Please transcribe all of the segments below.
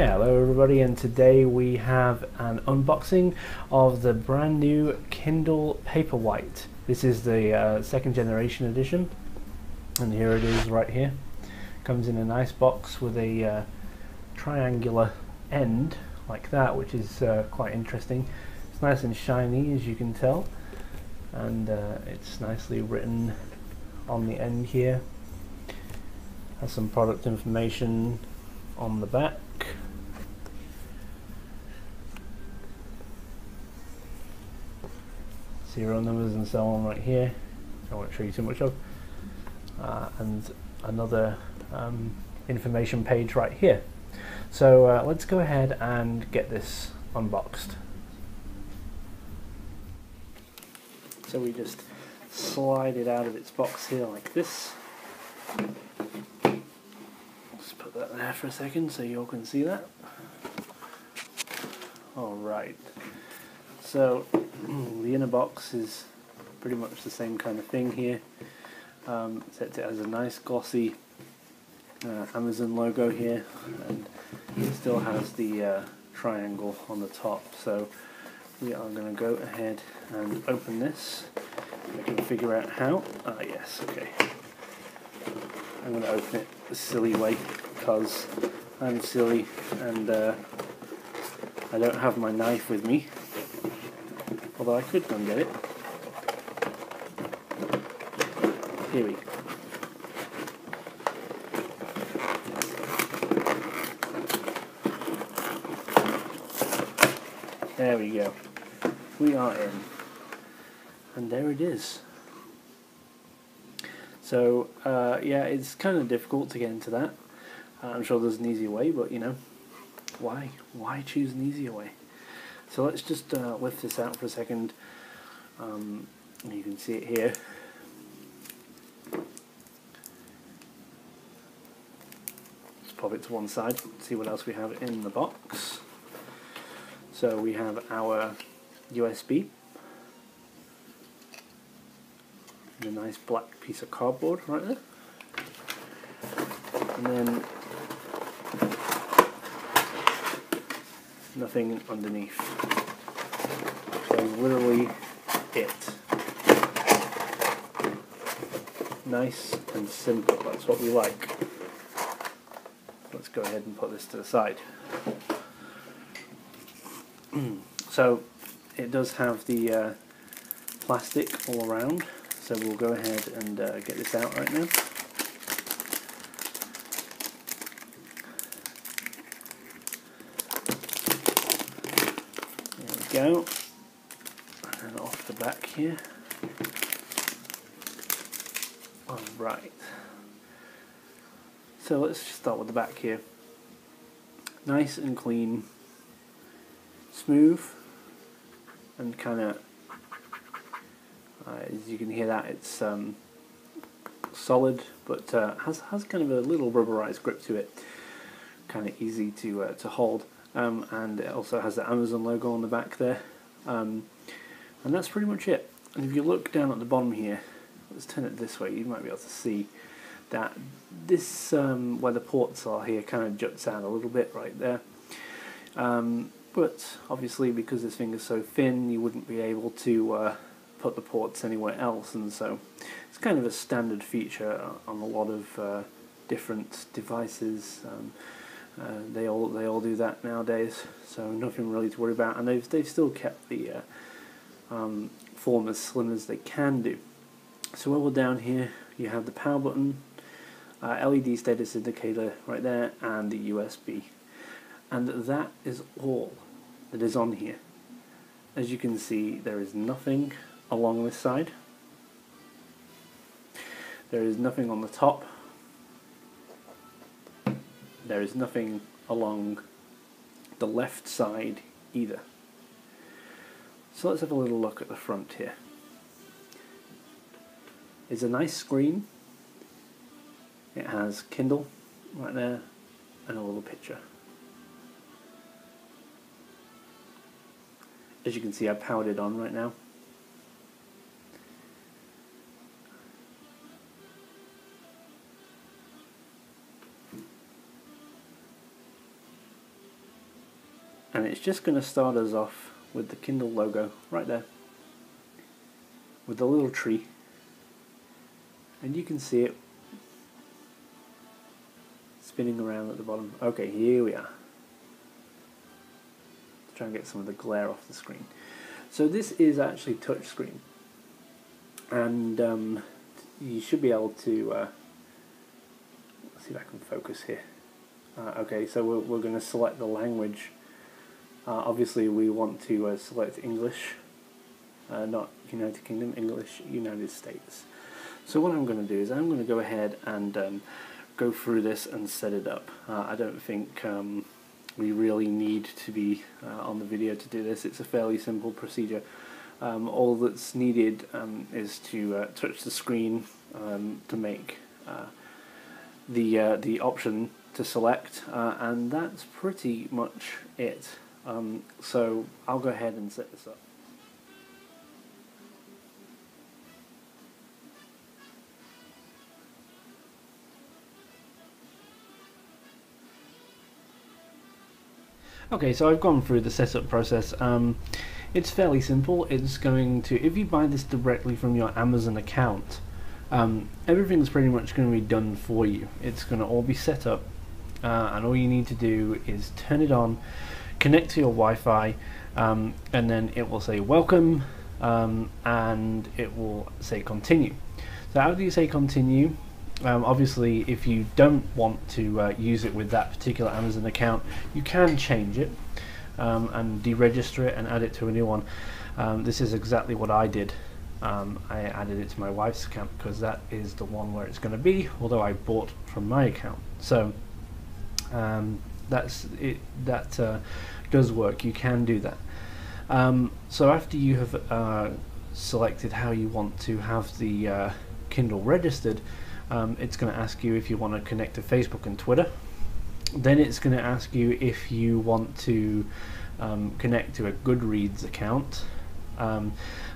Hello everybody, and today we have an unboxing of the brand new Kindle Paperwhite. This is the second generation edition, and here it is right here. Comes in a nice box with a triangular end like that, which is quite interesting. It's nice and shiny, as you can tell, and it's nicely written on the end here. Has some product information on the back. Serial numbers and so on right here. I won't show you too much of. And another information page right here. So let's go ahead and get this unboxed. So we just slide it out of its box here like this. Let's put that there for a second so you all can see that. Alright. So the inner box is pretty much the same kind of thing here, except it has a nice glossy Amazon logo here, and it still has the triangle on the top. So we are going to go ahead and open this. I can figure out how. Yes, okay. I'm going to open it the silly way because I'm silly and I don't have my knife with me. Although I could go and get it. Here we go. There we go. We are in. And there it is. So, yeah, it's kind of difficult to get into that. I'm sure there's an easier way, but you know, why? Why choose an easier way? So let's just lift this out for a second. You can see it here. Let's pop it to one side, see what else we have in the box. So we have our USB, and a nice black piece of cardboard right there. And then nothing underneath. So literally it. Nice and simple, that's what we like. Let's go ahead and put this to the side. So it does have the plastic all around, so we'll go ahead and get this out right now. Go, and off the back here. Alright, so let's just start with the back here. Nice and clean, smooth, and kind of, as you can hear that, it's solid, but has kind of a little rubberized grip to it, kind of easy to hold. And it also has the Amazon logo on the back there, and that's pretty much it. And if you look down at the bottom here, let's turn it this way, you might be able to see that this, where the ports are here, kind of juts out a little bit right there. But obviously because this thing is so thin, you wouldn't be able to put the ports anywhere else, and so it's kind of a standard feature on a lot of different devices. They all do that nowadays, so nothing really to worry about, and they've still kept the form as slim as they can do. So while we're down here, you have the power button, LED status indicator right there, and the USB, and that is all that is on here. As you can see, there is nothing along this side. There is nothing on the top. There is nothing along the left side either. So let's have a little look at the front here. It's a nice screen. It has Kindle right there and a little picture. As you can see, I've powered it on right now. and it's just going to start us off with the Kindle logo right there, with the little tree, and you can see it spinning around at the bottom. Okay, here we are. Let's try and get some of the glare off the screen. So this is actually touchscreen, and you should be able to, let's see if I can focus here. Okay, so we're going to select the language. Obviously we want to select English, not United Kingdom, English, United States. So what I'm going to do is I'm going to go ahead and go through this and set it up. I don't think we really need to be on the video to do this. It's a fairly simple procedure. All that's needed is to touch the screen to make the option to select, and that's pretty much it. So I'll go ahead and set this up. Okay, so I've gone through the setup process. It's fairly simple. It's going to, if you buy this directly from your Amazon account, everything's pretty much going to be done for you. It's going to all be set up, and all you need to do is turn it on, connect to your Wi-Fi, and then it will say welcome, and it will say continue. So how do you say continue? Obviously, if you don't want to use it with that particular Amazon account, you can change it and deregister it and add it to a new one. This is exactly what I did. I added it to my wife's account because that is the one where it's going to be, although I bought from my account. So that's it. That does work. You can do that. So after you have selected how you want to have the Kindle registered, it's going to ask you if you want to connect to Facebook and Twitter. Then it's going to ask you if you want to connect to a Goodreads account.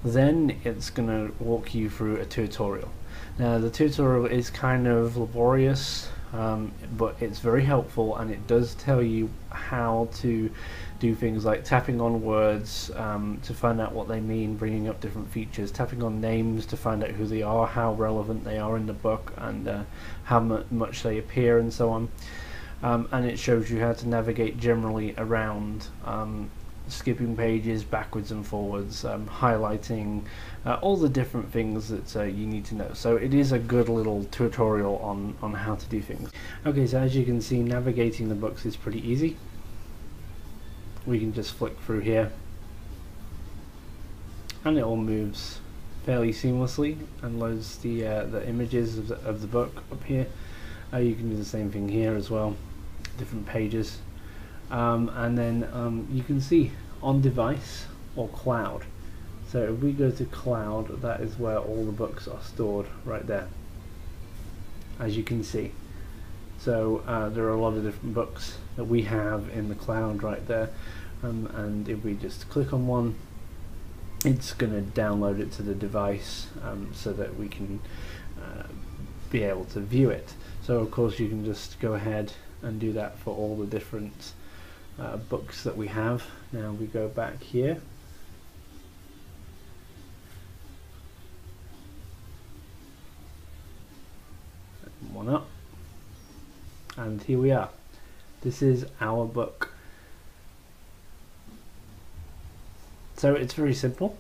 Then it's going to walk you through a tutorial. Now the tutorial is kind of laborious, but it's very helpful, and it does tell you how to do things like tapping on words to find out what they mean, bringing up different features, tapping on names to find out who they are, how relevant they are in the book, and how much they appear, and so on. And it shows you how to navigate generally around, skipping pages backwards and forwards, highlighting all the different things that you need to know. So it is a good little tutorial on how to do things. Okay, so as you can see, navigating the books is pretty easy. We can just flick through here, and it all moves fairly seamlessly and loads the images of the book up here. You can do the same thing here as well, different pages. And then you can see on device or cloud. So if we go to cloud, that is where all the books are stored right there, as you can see. So there are a lot of different books that we have in the cloud right there, and if we just click on one, it's going to download it to the device so that we can be able to view it. So of course you can just go ahead and do that for all the different books that we have. Now we go back here, one up, and here we are. This is our book. So it's very simple.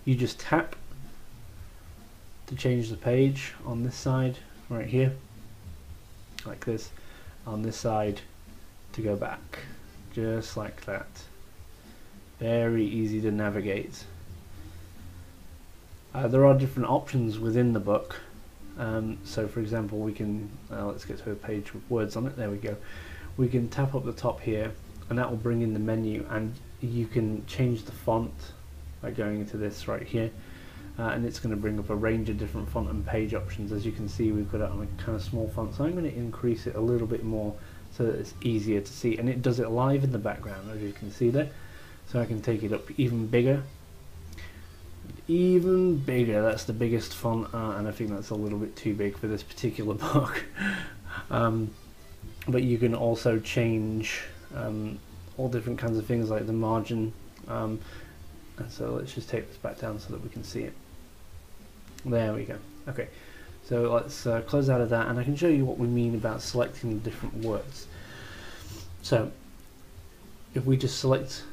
You just tap to change the page on this side right here, like this, on this side to go back, just like that. Very easy to navigate. There are different options within the book. So for example, we can, let's get to a page with words on it, there we go. We can tap up the top here, and that will bring in the menu, and you can change the font by going into this right here, and it's going to bring up a range of different font and page options. As you can see, we've got it on a kind of small font, so I'm going to increase it a little bit more so that it's easier to see, and it does it live in the background, as you can see there. So I can take it up even bigger, that's the biggest font, and I think that's a little bit too big for this particular book. But you can also change all different kinds of things like the margin. And so let's just take this back down so that we can see it. There we go. Okay, so let's close out of that, and I can show you what we mean about selecting the different words. So if we just select,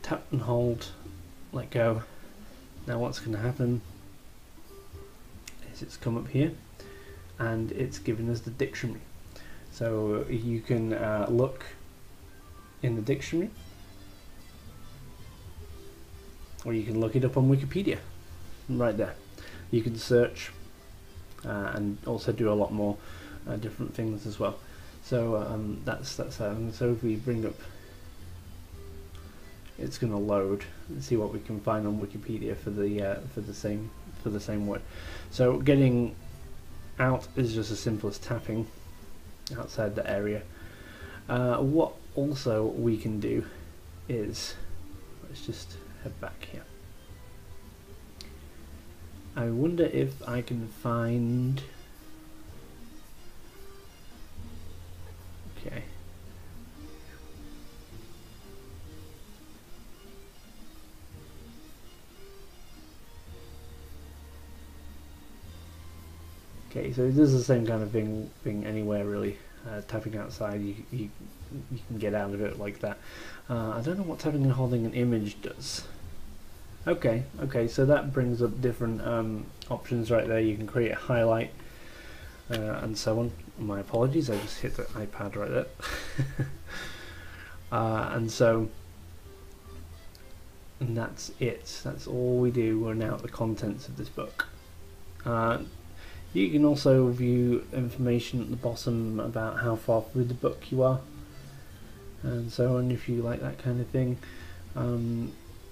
tap and hold, let go, now what's going to happen is it's come up here and it's given us the dictionary. So you can look in the dictionary, or you can look it up on Wikipedia right there. You can search and also do a lot more different things as well. So that's so if we bring up, it's going to load and see what we can find on Wikipedia for the same word. So getting out is just as simple as tapping outside the area. What also we can do is, let's just head back here. I wonder if I can find, okay, so this is the same kind of thing anywhere really. Tapping outside, you can get out of it like that. I don't know what tapping and holding an image does. Okay, so that brings up different options right there. You can create a highlight and so on. My apologies, I just hit the iPad right there. And that's it. That's all we do. We're now at the contents of this book. You can also view information at the bottom about how far through the book you are, and so on, if you like that kind of thing.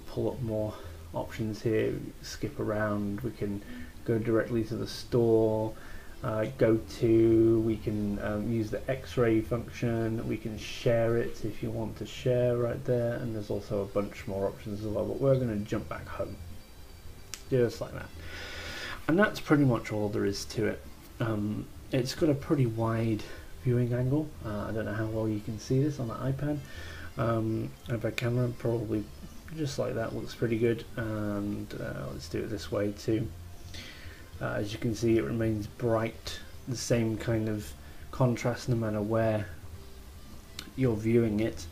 Pull up more options here, skip around, we can go directly to the store, we can use the X-ray function, we can share it if you want to share right there, and there's also a bunch more options as well, but we're going to jump back home just like that. And that's pretty much all there is to it. It's got a pretty wide viewing angle. I don't know how well you can see this on the iPad. iPad camera, probably just like that, looks pretty good. And let's do it this way too. As you can see, it remains bright, the same kind of contrast no matter where you're viewing it.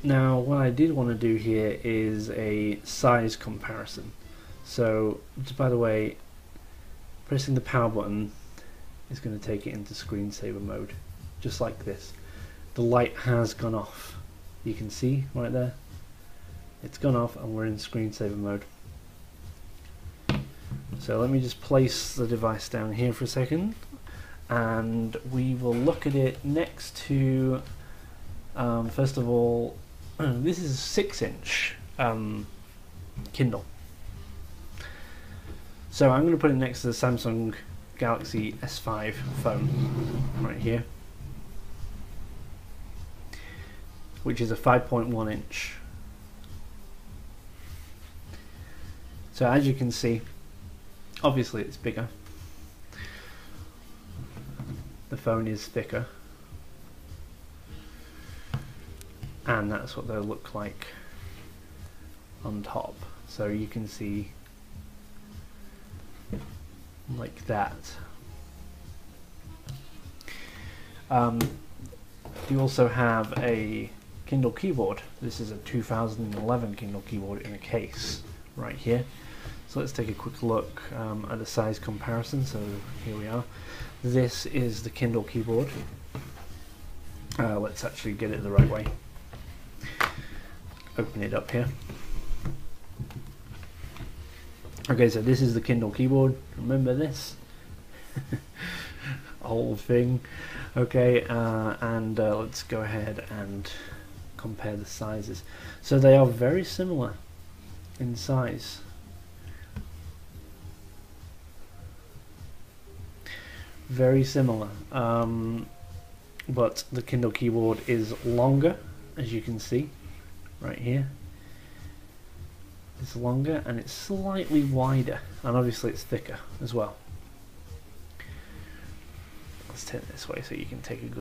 Now what I did want to do here is a size comparison. So just by the way, pressing the power button is going to take it into screensaver mode, just like this. The light has gone off. You can see right there, it's gone off and we're in screensaver mode. So let me just place the device down here for a second, and we will look at it next to, first of all, this is a 6-inch Kindle. So I'm going to put it next to the Samsung Galaxy S5 phone right here, which is a 5.1 inch. So as you can see, obviously it's bigger. The phone is thicker. And that's what they'll look like on top. So you can see like that. You also have a Kindle keyboard. This is a 2011 Kindle keyboard in a case right here. So let's take a quick look at a size comparison. So here we are. This is the Kindle keyboard. Let's actually get it the right way. Open it up here. Okay, so this is the Kindle keyboard. Remember this? Whole thing. Okay, and let's go ahead and compare the sizes. So they are very similar in size. Very similar. But the Kindle keyboard is longer, as you can see right here. It's longer and it's slightly wider, and obviously it's thicker as well. Let's turn it this way so you can take a good